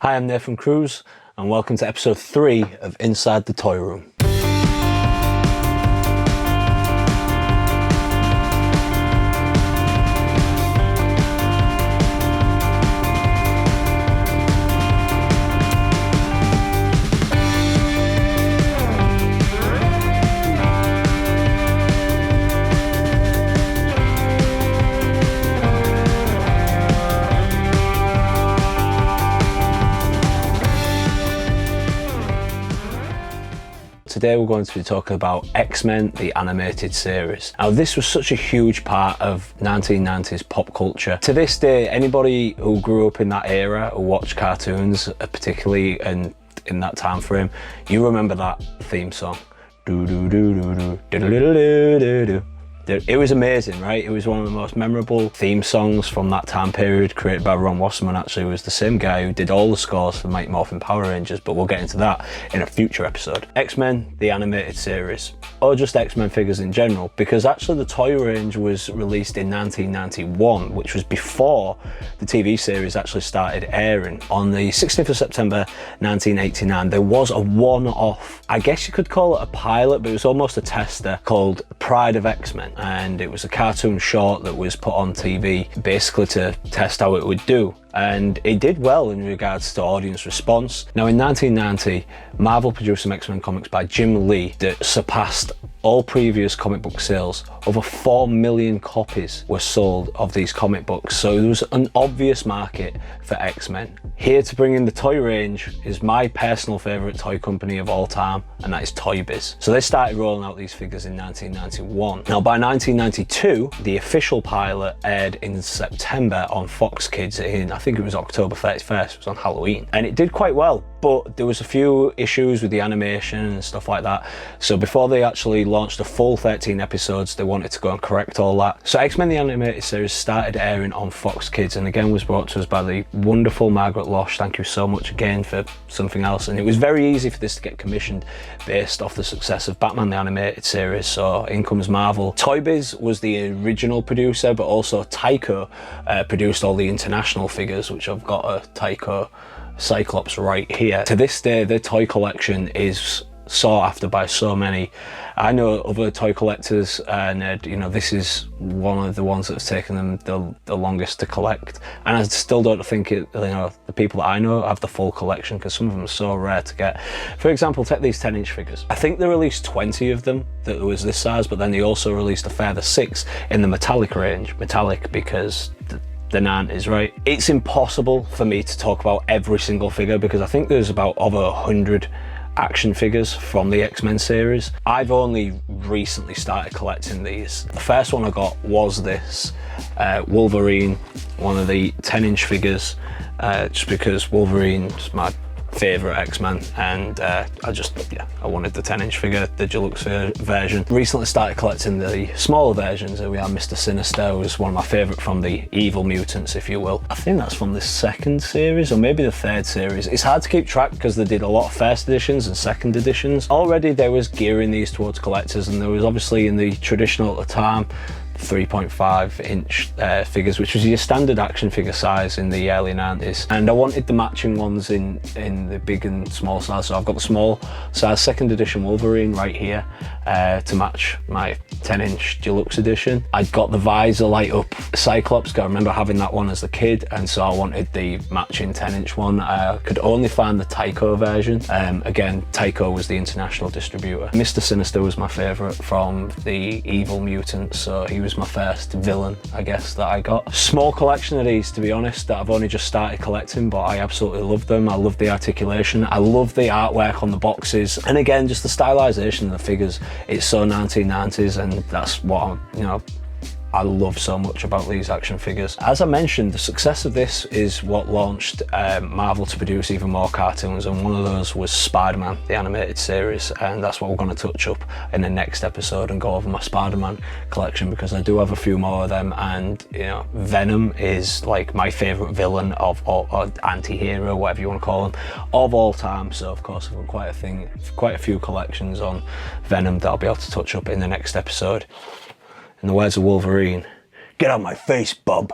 Hi, I'm Nathan Cruz, and welcome to episode 3 of Inside the Toy Room. Today we're going to be talking about X-Men, the animated series. Now this was such a huge part of 1990s pop culture. To this day, anybody who grew up in that era or watched cartoons, particularly in that time frame, you remember that theme song. It was amazing, right? It was one of the most memorable theme songs from that time period, created by Ron Wasserman. Actually, it was the same guy who did all the scores for Mighty Morphin Power Rangers, but we'll get into that in a future episode. X-Men, the animated series, or just X-Men figures in general, because actually the toy range was released in 1991, which was before the TV series actually started airing. On the 16th of September 1989, there was a one-off, I guess you could call it a pilot, but it was almost a tester, called Pride of X-Men. And it was a cartoon short that was put on TV basically to test how it would do. And it did well in regards to audience response. Now in 1990, Marvel produced some X-Men comics by Jim Lee that surpassed all previous comic book sales. Over 4 million copies were sold of these comic books, so there was an obvious market for X-Men. Here to bring in the toy range is my personal favourite toy company of all time, and that is Toy Biz. So they started rolling out these figures in 1991. Now by 1992, the official pilot aired in September on Fox Kids in, I think it was October 31st, it was on Halloween. And it did quite well, but there was a few issues with the animation and stuff like that. So before they actually launched the full 13 episodes, they wanted to go and correct all that. So X-Men the animated series started airing on Fox Kids, and again was brought to us by the wonderful Margaret Losh. Thank you so much again for something else. And it was very easy for this to get commissioned based off the success of Batman the animated series. So in comes Marvel. Toy Biz was the original producer, but also Tyco produced all the international figures, which I've got a Tyco Cyclops right here. To this day, the toy collection is sought after by so many. I know other toy collectors, and you know, this is one of the ones that's taken them the longest to collect. And I still don't think it, you know, the people that I know have the full collection, because some of them are so rare to get. For example, take these 10-inch figures. I think they released 20 of them that was this size, but then they also released a further 6 in the metallic range. Metallic because the 90s, right? It's impossible for me to talk about every single figure, because I think there's about over 100 action figures from the X-Men series. I've only recently started collecting these. The first one I got was this Wolverine, one of the 10-inch figures, just because Wolverine's my favourite X-Men, and I wanted the 10-inch figure, the deluxe version. Recently started collecting the smaller versions. Here we are, Mr. Sinister was one of my favourite from the Evil Mutants, if you will. I think that's from the second series, or maybe the third series. It's hard to keep track because they did a lot of first editions and second editions. Already there was gearing these towards collectors, and there was obviously in the traditional at the time 3.5-inch figures, which was your standard action figure size in the early 90s. And I wanted the matching ones in the big and small size, so I've got the small size second edition Wolverine right here to match my 10-inch deluxe edition. I got the visor light up Cyclops, because I remember having that one as a kid, and so I wanted the matching 10-inch one. I could only find the Tyco version. Again, Tyco was the international distributor. Mr. Sinister was my favourite from the Evil Mutants, so he was my first villain, I guess, that I got. Small collection of these, to be honest, that I've only just started collecting, but I absolutely love them. I love the articulation, I love the artwork on the boxes, and again, just the stylization of the figures. It's so 1990s, and that's what I love so much about these action figures. As I mentioned, the success of this is what launched Marvel to produce even more cartoons, and one of those was Spider-Man, the animated series, and that's what we're going to touch up in the next episode and go over my Spider-Man collection, because I do have a few more of them. And you know, Venom is like my favourite villain or anti-hero, whatever you want to call him, of all time. So of course I've got quite a few collections on Venom that I'll be able to touch up in the next episode. In the words of Wolverine, "Get out my face, bub."